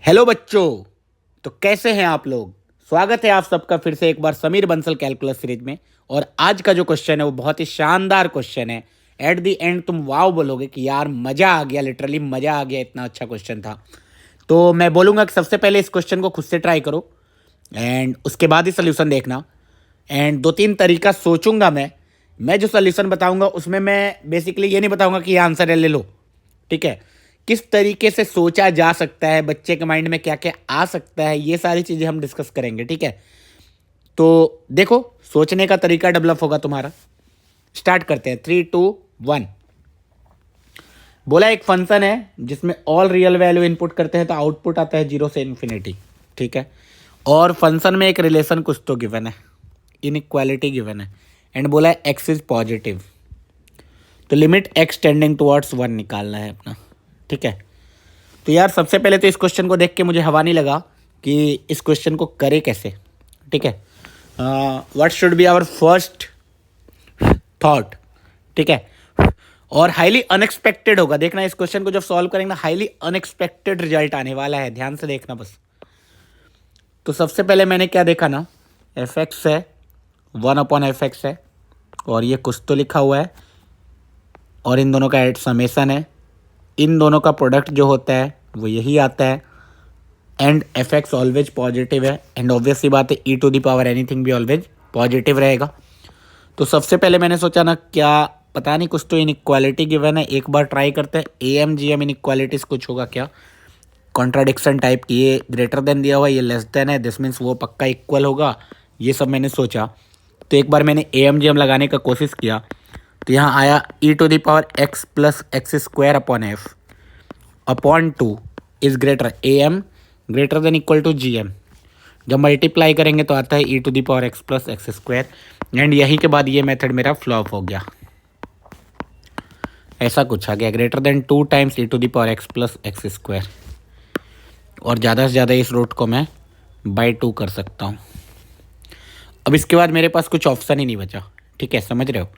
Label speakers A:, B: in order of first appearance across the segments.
A: Hello बच्चों। तो कैसे हैं आप लोग। स्वागत है आप सबका फिर से एक बार समीर बंसल कैलकुलस सीरीज में। और आज का जो क्वेश्चन है वो बहुत ही शानदार क्वेश्चन है। एट द एंड तुम वाव बोलोगे कि यार मज़ा आ गया, लिटरली मज़ा आ गया, इतना अच्छा क्वेश्चन था। तो मैं बोलूँगा कि सबसे पहले इस क्वेश्चन को खुद से ट्राई करो एंड उसके बाद ही सोल्यूशन देखना। एंड दो तीन तरीका सोचूंगा मैं जो सोल्यूशन बताऊंगा उसमें मैं बेसिकली ये नहीं बताऊंगा कि ये आंसर है ले लो, ठीक है। किस तरीके से सोचा जा सकता है, बच्चे के माइंड में क्या क्या आ सकता है, ये सारी चीज़ें हम डिस्कस करेंगे, ठीक है। तो देखो, सोचने का तरीका डेवलप होगा तुम्हारा। स्टार्ट करते हैं, 3 2 1। बोला एक फंक्शन है जिसमें ऑल रियल वैल्यू इनपुट करते हैं तो आउटपुट आता है 0 से इन्फिनिटी, ठीक है। और फंक्शन में एक रिलेशन कुछ तो गिवन है, इनइक्वालिटी गिवन है एंड बोला है एक्स इज पॉजिटिव। तो लिमिट एक्स टेंडिंग टुवर्ड्स 1 निकालना है अपना, ठीक है। तो यार सबसे पहले तो इस क्वेश्चन को देख के मुझे हवा नहीं लगा कि इस क्वेश्चन को करे कैसे, ठीक है। What should be our first thought, ठीक है। और हाईली अनएक्सपेक्टेड होगा, देखना इस क्वेश्चन को जब सॉल्व करेंगे ना, हाईली अनएक्सपेक्टेड रिजल्ट आने वाला है, ध्यान से देखना बस। तो सबसे पहले मैंने क्या देखा ना, एफ एक्स है, 1/f(x) है और ये कुछ तो लिखा हुआ है और इन दोनों का एड समेसन है। इन दोनों का प्रोडक्ट जो होता है वो यही आता है and F x always positive है एंड ऑब्वियस सी बात है e to the power anything भी ऑलवेज पॉजिटिव रहेगा। तो सबसे पहले मैंने सोचा ना, क्या पता नहीं कुछ तो इनइक्वालिटी गिवन है, एक बार ट्राई करते हैं। A M G M inequalities कुछ होगा क्या, कॉन्ट्राडिक्शन टाइप की, ये ग्रेटर देन दिया हुआ, ये लेस देन है, दिस मीन्स वो पक्का इक्वल होगा, ये सब मैंने सोचा। तो एक बार मैंने ए एम जी एम लगाने का कोशिश किया तो यहाँ आया e to the power x plus x square upon f upon 2 is greater A M greater than equal to G M. जब मल्टीप्लाई करेंगे तो आता है e to the power x plus x square and यहीं के बाद ये method मेरा फ्लॉप हो गया, ऐसा कुछ आ गया, greater than 2 times E to the power x plus x square. और ज़्यादा से ज़्यादा इस रूट को मैं बाई 2 कर सकता हूँ। अब इसके बाद मेरे पास कुछ ऑप्शन ही नहीं बचा, ठीक है, समझ रहे हो।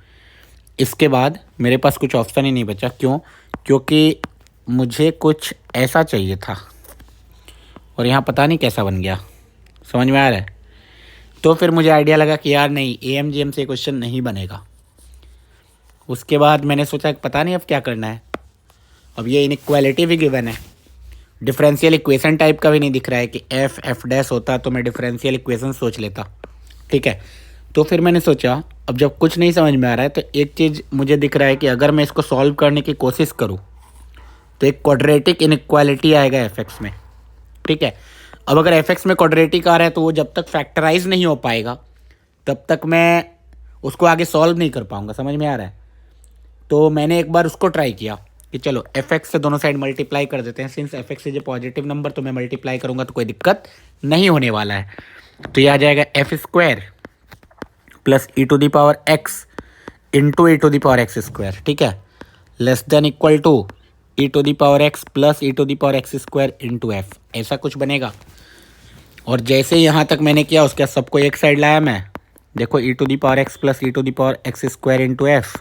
A: इसके बाद मेरे पास कुछ ऑप्शन ही नहीं बचा, क्यों, क्योंकि मुझे कुछ ऐसा चाहिए था और यहाँ पता नहीं कैसा बन गया, समझ में आ रहा है। तो फिर मुझे आइडिया लगा कि यार नहीं, ए एम जी एम से क्वेश्चन नहीं बनेगा। उसके बाद मैंने सोचा कि पता नहीं अब क्या करना है। अब ये इनइक्वालिटी भी गिवन है, डिफरेंशियल इक्वेशन टाइप का भी नहीं दिख रहा है कि एफ एफ डैश होता तो मैं डिफरेंशियल इक्वेशन सोच लेता, ठीक है। तो फिर मैंने सोचा अब जब कुछ नहीं समझ में आ रहा है तो एक चीज़ मुझे दिख रहा है कि अगर मैं इसको सॉल्व करने की कोशिश करूँ तो एक क्वाड्रेटिक इनइक्वालिटी आएगा एफ एक्स में, ठीक है। अब अगर एफ एक्स में क्वाड्रेटिक आ रहा है तो वो जब तक फैक्टराइज नहीं हो पाएगा तब तक मैं उसको आगे सॉल्व नहीं कर पाऊँगा, समझ में आ रहा है। तो मैंने एक बार उसको ट्राई किया कि चलो एफ एक्स से दोनों साइड मल्टीप्लाई कर देते हैं, since F x is a positive number तो मैं मल्टीप्लाई करूँगा तो कोई दिक्कत नहीं होने वाला है। तो ये आ जाएगा F square plus E to the power x into E to the power x square, ठीक है, less than equal to E to the power x plus E to the power x square into F, ऐसा कुछ बनेगा। और जैसे यहाँ तक मैंने किया उसके सबको एक साइड लाया मैं, देखो e to the power x plus E to the power x square into f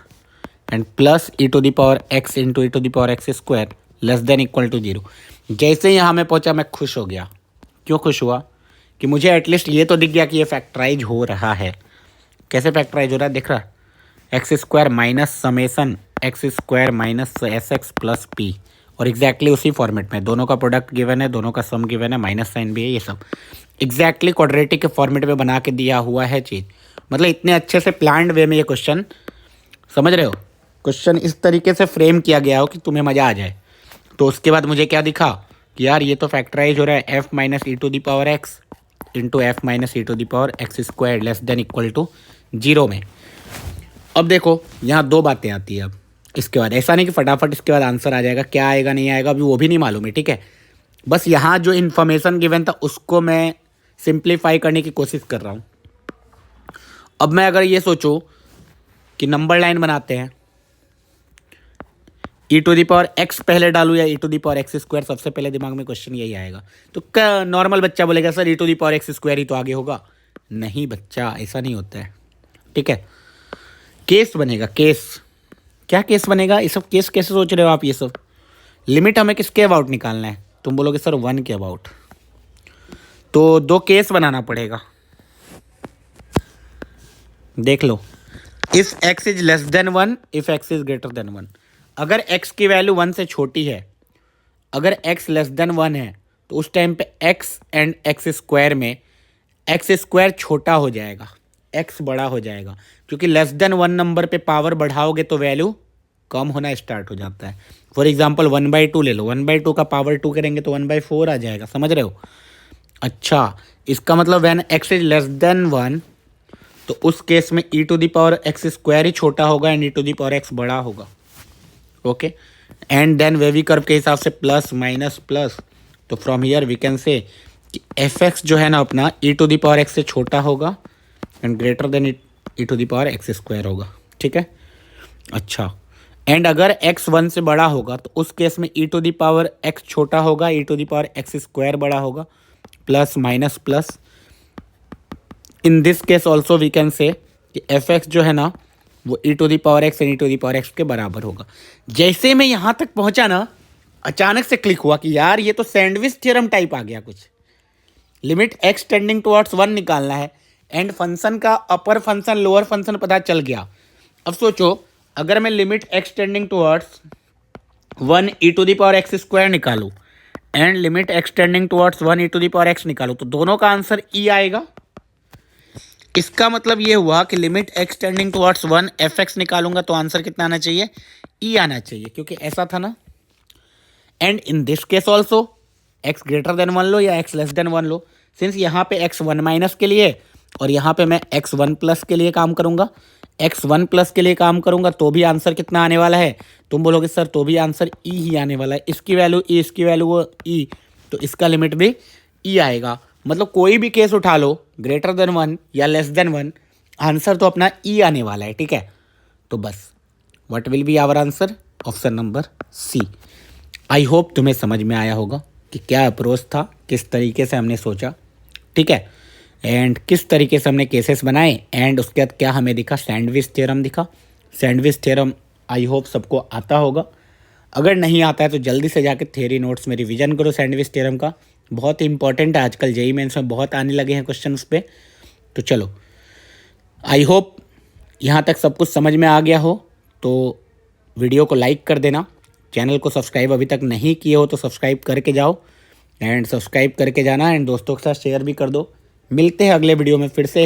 A: and plus E to the power x into E to the power x square less than equal to 0। जैसे ही यहाँ मैं पहुँचा मैं खुश हो गया। क्यों खुश हुआ, कि मुझे एटलीस्ट ये तो दिख गया कि ये फैक्टराइज हो रहा है। कैसे फैक्टराइज हो रहा है, दिख रहा है, x square minus summation x square minus S x plus P, और एग्जैक्टली उसी फॉर्मेट में दोनों का प्रोडक्ट गिवन है, दोनों का सम गिवन है, माइनस साइन भी है, ये सब एग्जैक्टली क्वाड्रेटिक के फॉर्मेट में बना के दिया हुआ है चीज़। मतलब इतने अच्छे से प्लान्ड वे में ये क्वेश्चन, समझ रहे हो, क्वेश्चन इस तरीके से फ्रेम किया गया हो कि तुम्हें मज़ा आ जाए। तो उसके बाद मुझे क्या दिखा कि यार ये तो फैक्टराइज हो रहा है F minus E to the power x into F minus E to the power x square less than equal to 0 में। अब देखो यहाँ दो बातें आती है। अब इसके बाद ऐसा नहीं कि फटाफट इसके बाद आंसर आ जाएगा, क्या आएगा नहीं आएगा अभी वो भी नहीं मालूम है, ठीक है। बस यहाँ जो इन्फॉर्मेशन गिवन था उसको मैं सिंप्लीफाई करने की कोशिश कर रहा हूँ। अब मैं अगर ये सोचूं कि नंबर लाइन बनाते हैं, e to the power x पहले डालूँ या e to the power x square, सबसे पहले दिमाग में क्वेश्चन यही आएगा। तो क्या नॉर्मल बच्चा बोलेगा sir e to the power x square ही तो आगे होगा। नहीं बच्चा, ऐसा नहीं होता है, ठीक है। केस बनेगा, केस, क्या केस बनेगा, ये सब केस कैसे सोच रहे हो आप, ये सब लिमिट हमें किसके अबाउट निकालना है, तुम बोलोगे सर 1 के अबाउट, तो 2 केस बनाना पड़ेगा। देख लो, if x is less than 1, if x is greater than 1। अगर x की वैल्यू 1 से छोटी है, अगर x लेस देन 1 है, तो उस टाइम पे x एंड x स्क्वायर में x स्क्वायर छोटा हो जाएगा, x बड़ा हो जाएगा, क्योंकि लेस देन 1 नंबर पे पावर बढ़ाओगे तो वैल्यू कम होना स्टार्ट हो जाता है। फॉर एग्जाम्पल 1/2 ले लो, 1/2 का पावर 2 करेंगे तो 1/4 आ जाएगा, समझ रहे हो। अच्छा, इसका मतलब when x is less than 1, तो उस केस में e to the power x square ही छोटा होगा and e to the power x बड़ा होगा। Okay, and then wavy curve के हिसाब से प्लस माइनस प्लस, तो from here we can say कि fx जो है ना अपना e to the power x से छोटा होगा and greater than e to the power x square होगा। ठीक है, अच्छा, एंड अगर x 1 से बड़ा होगा तो उस केस में e to the power x छोटा होगा, e to the power x square बड़ा होगा, plus minus plus. In this case also we can say कि fx जो है ना वो e to the power x and e to the power x के बराबर होगा। जैसे मैं यहाँ तक पहुँचा ना, अचानक से क्लिक हुआ कि यार ये तो सैंडविच थ्योरम टाइप आ गया कुछ। लिमिट x टेंडिंग टुवर्ड्स 1 निकालना है एंड फंक्शन का अपर फंक्शन लोअर फंक्शन पता चल गया। अब सोचो, अगर मैं limit x tending towards 1 e to the power x square निकालूँ and limit x tending towards 1 e to the power x निकालूँ, तो दोनों का आंसर e आएगा। इसका मतलब ये हुआ कि limit x tending towards 1 fx निकालूंगा तो आंसर कितना आना चाहिए, e आना चाहिए, क्योंकि ऐसा था ना। And in this case also x greater than 1 लो या x लेस देन 1 लो, सिंस यहाँ पे x 1 माइनस के लिए और यहाँ पे मैं x 1 प्लस के लिए काम करूँगा, x 1 प्लस के लिए काम करूँगा तो भी आंसर कितना आने वाला है। तुम बोलोगे सर तो भी आंसर e ही आने वाला है, इसकी वैल्यू e, इसकी वैल्यू वो e, तो इसका लिमिट भी e आएगा। मतलब कोई भी केस उठा लो, ग्रेटर देन 1 या लेस देन 1, आंसर तो अपना ई आने वाला है। ठीक है, तो बस what will be our answer, option number C. I hope तुम्हें समझ में आया होगा कि क्या अप्रोच था, किस तरीके से हमने सोचा, ठीक है, एंड किस तरीके से हमने केसेस बनाए, एंड उसके बाद क्या हमें दिखा, सैंडविच थ्योरम दिखा। सैंडविच थ्योरम आई होप सबको आता होगा, अगर नहीं आता है तो जल्दी से जाकर थ्योरी नोट्स में रिवीजन करो सैंडविच थ्योरम का, बहुत ही इंपॉर्टेंट है। आजकल जेईई मेंस में बहुत आने लगे हैं क्वेश्चन उस पर। तो चलो, आई होप यहाँ तक सब कुछ समझ में आ गया हो, तो वीडियो को लाइक कर देना, चैनल को सब्सक्राइब अभी तक नहीं किए हो तो सब्सक्राइब करके जाओ एंड सब्सक्राइब करके जाना एंड दोस्तों के साथ शेयर भी कर दो। मिलते हैं अगले वीडियो में फिर से।